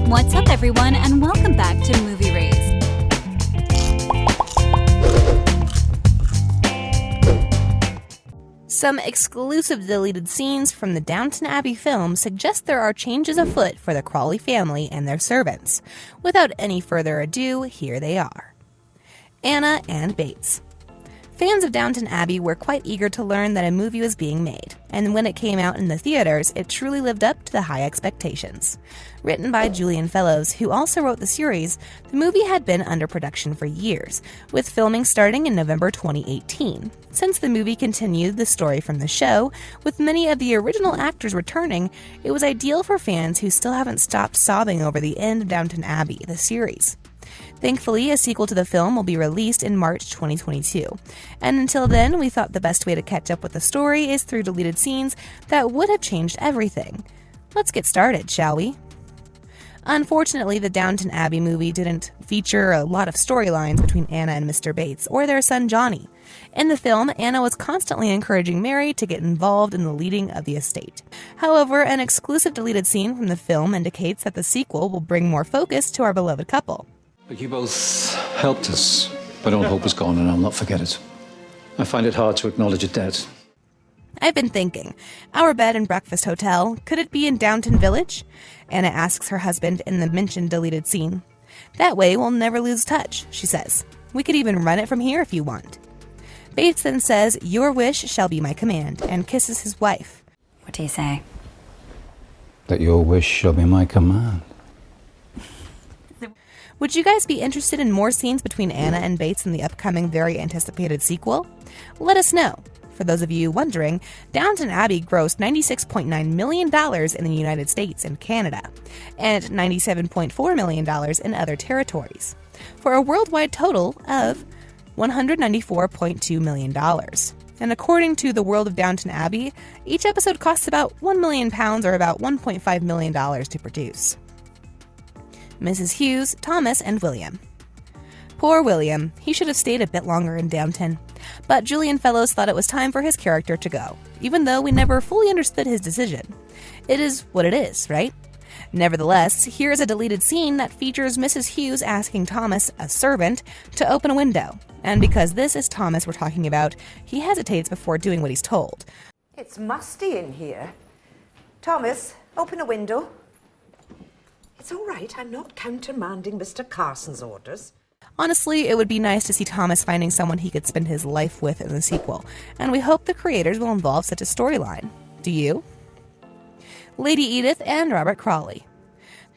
What's up, everyone, and welcome back to Movie Raised. Some exclusive deleted scenes from the Downton Abbey film suggest there are changes afoot for the Crawley family and their servants. Without any further ado, here they are. Anna and Bates. Fans of Downton Abbey were quite eager to learn that a movie was being made, and when it came out in the theaters, it truly lived up to the high expectations. Written by Julian Fellowes, who also wrote the series, the movie had been under production for years, with filming starting in November 2018. Since the movie continued the story from the show, with many of the original actors returning, it was ideal for fans who still haven't stopped sobbing over the end of Downton Abbey, the series. Thankfully, a sequel to the film will be released in March 2022. And until then, we thought the best way to catch up with the story is through deleted scenes that would have changed everything. Let's get started, shall we? Unfortunately, the Downton Abbey movie didn't feature a lot of storylines between Anna and Mr. Bates or their son Johnny. In the film, Anna was constantly encouraging Mary to get involved in the leading of the estate. However, an exclusive deleted scene from the film indicates that the sequel will bring more focus to our beloved couple. But you both helped us, but all hope is gone and I'll not forget it. I find it hard to acknowledge a debt. I've been thinking, our bed and breakfast hotel, could it be in Downton Village? Anna asks her husband in the mentioned deleted scene. That way we'll never lose touch, she says. We could even run it from here if you want. Bates then says, "Your wish shall be my command," and kisses his wife. What do you say? That your wish shall be my command. Would you guys be interested in more scenes between Anna and Bates in the upcoming very anticipated sequel? Let us know. For those of you wondering, Downton Abbey grossed $96.9 million in the United States and Canada, and $97.4 million in other territories, for a worldwide total of $194.2 million. And according to The World of Downton Abbey, each episode costs about £1 million or about $1.5 million to produce. Mrs. Hughes, Thomas, and William. Poor William, he should have stayed a bit longer in Downton. But Julian Fellowes thought it was time for his character to go, even though we never fully understood his decision. It is what it is, right? Nevertheless, here is a deleted scene that features Mrs. Hughes asking Thomas, a servant, to open a window. And because this is Thomas we're talking about, he hesitates before doing what he's told. It's musty in here. Thomas, open a window. It's all right, I'm not countermanding Mr. Carson's orders. Honestly, it would be nice to see Thomas finding someone he could spend his life with in the sequel, and we hope the creators will involve such a storyline. Do you? Lady Edith and Robert Crawley.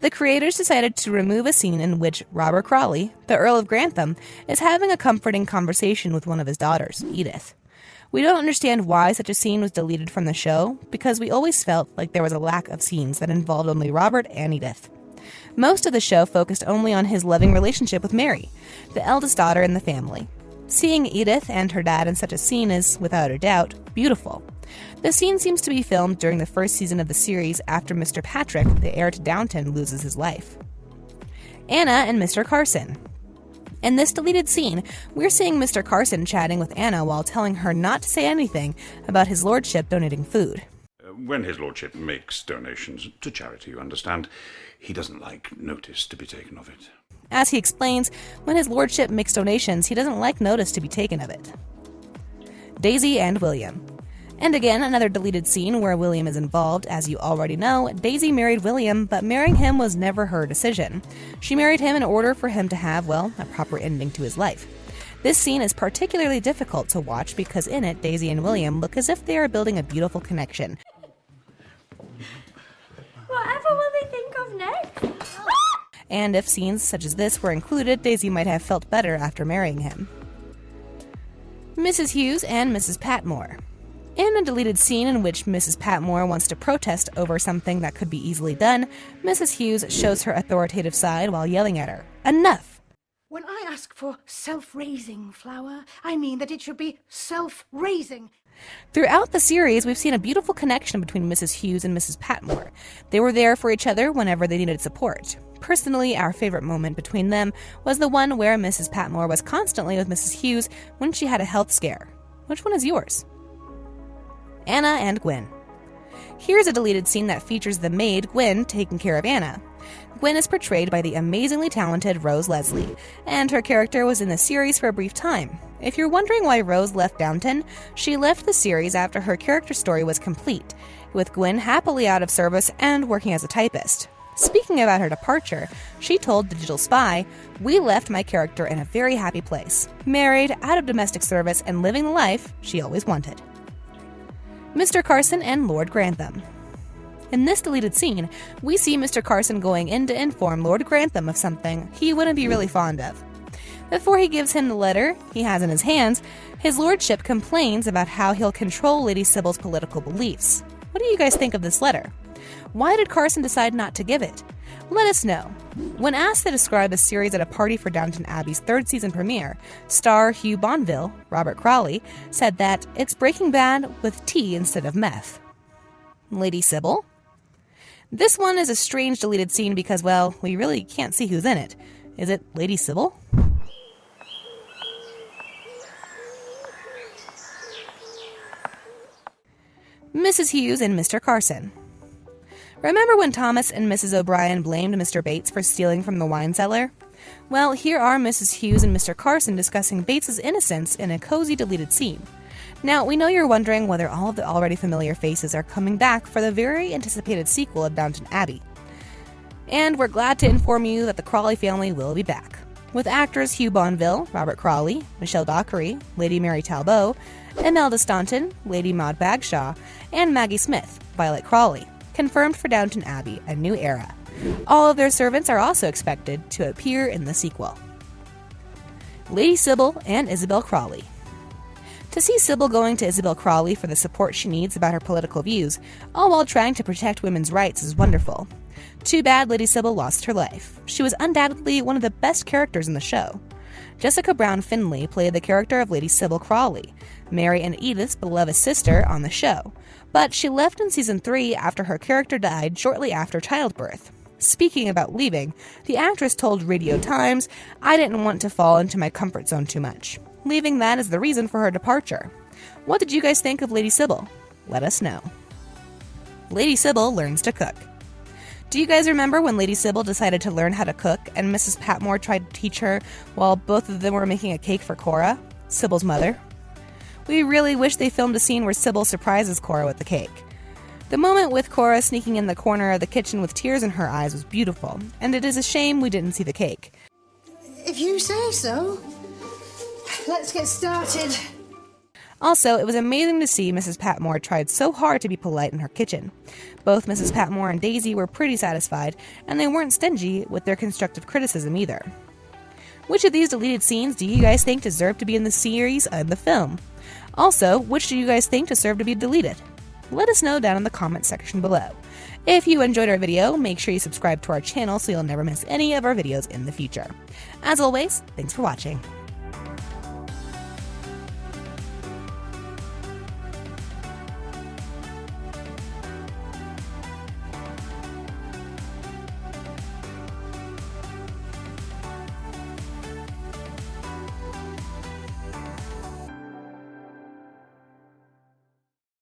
The creators decided to remove a scene in which Robert Crawley, the Earl of Grantham, is having a comforting conversation with one of his daughters, Edith. We don't understand why such a scene was deleted from the show, because we always felt like there was a lack of scenes that involved only Robert and Edith. Most of the show focused only on his loving relationship with Mary, the eldest daughter in the family. Seeing Edith and her dad in such a scene is, without a doubt, beautiful. The scene seems to be filmed during the first season of the series after Mr. Patrick, the heir to Downton, loses his life. Anna and Mr. Carson. In this deleted scene, we're seeing Mr. Carson chatting with Anna while telling her not to say anything about his lordship donating food. When his lordship makes donations to charity, you understand, he doesn't like notice to be taken of it. As he explains, when his lordship makes donations, he doesn't like notice to be taken of it. Daisy and William. And again, another deleted scene where William is involved. As you already know, Daisy married William, but marrying him was never her decision. She married him in order for him to have, well, a proper ending to his life. This scene is particularly difficult to watch because in it, Daisy and William look as if they are building a beautiful connection. Whatever will they think of next? And if scenes such as this were included, Daisy might have felt better after marrying him. Mrs. Hughes and Mrs. Patmore. In a deleted scene in which Mrs. Patmore wants to protest over something that could be easily done, Mrs. Hughes shows her authoritative side while yelling at her, "Enough!" When I ask for self-raising flour, I mean that it should be self-raising. Throughout the series, we've seen a beautiful connection between Mrs. Hughes and Mrs. Patmore. They were there for each other whenever they needed support. Personally, our favorite moment between them was the one where Mrs. Patmore was constantly with Mrs. Hughes when she had a health scare. Which one is yours? Anna and GWEN. Here's a deleted scene that features the maid, GWEN, taking care of Anna. Gwen is portrayed by the amazingly talented Rose Leslie, and her character was in the series for a brief time. If you're wondering why Rose left Downton, she left the series after her character story was complete, with Gwen happily out of service and working as a typist. Speaking about her departure, she told Digital Spy, "We left my character in a very happy place, married, out of domestic service, and living the life she always wanted." Mr. Carson and Lord Grantham. In this deleted scene, we see Mr. Carson going in to inform Lord Grantham of something he wouldn't be really fond of. Before he gives him the letter he has in his hands, his lordship complains about how he'll control Lady Sybil's political beliefs. What do you guys think of this letter? Why did Carson decide not to give it? Let us know. When asked to describe the series at a party for Downton Abbey's third season premiere, star Hugh Bonneville, Robert Crawley, said that it's Breaking Bad with tea instead of meth. Lady Sybil? This one is a strange deleted scene because, well, we really can't see who's in it. Is it Lady Sybil? Mrs. Hughes and Mr. Carson. Remember when Thomas and Mrs. O'Brien blamed Mr. Bates for stealing from the wine cellar? Well, here are Mrs. Hughes and Mr. Carson discussing Bates's innocence in a cozy deleted scene. Now, we know you're wondering whether all of the already familiar faces are coming back for the very anticipated sequel of Downton Abbey. And we're glad to inform you that the Crawley family will be back, with actors Hugh Bonneville, Robert Crawley, Michelle Dockery, Lady Mary Talbot, Imelda Staunton, Lady Maud Bagshaw, and Maggie Smith, Violet Crawley, confirmed for Downton Abbey, A New Era. All of their servants are also expected to appear in the sequel. Lady Sybil and Isabel Crawley. To see Sybil going to Isabel Crawley for the support she needs about her political views, all while trying to protect women's rights, is wonderful. Too bad Lady Sybil lost her life. She was undoubtedly one of the best characters in the show. Jessica Brown Findlay played the character of Lady Sybil Crawley, Mary and Edith's beloved sister on the show, but she left in season 3 after her character died shortly after childbirth. Speaking about leaving, the actress told Radio Times, "I didn't want to fall into my comfort zone too much." Leaving that is the reason for her departure. What did you guys think of Lady Sybil? Let us know. Lady Sybil learns to cook. Do you guys remember when Lady Sybil decided to learn how to cook and Mrs. Patmore tried to teach her while both of them were making a cake for Cora, Sybil's mother? We really wish they filmed a scene where Sybil surprises Cora with the cake. The moment with Cora sneaking in the corner of the kitchen with tears in her eyes was beautiful, and it is a shame we didn't see the cake. If you say so. Let's get started. Also, it was amazing to see Mrs. Patmore tried so hard to be polite in her kitchen. Both Mrs. Patmore and Daisy were pretty satisfied, and they weren't stingy with their constructive criticism either. Which of these deleted scenes do you guys think deserve to be in the series and the film? Also, which do you guys think deserve to be deleted? Let us know down in the comments section below. If you enjoyed our video, make sure you subscribe to our channel so you'll never miss any of our videos in the future. As always, thanks for watching.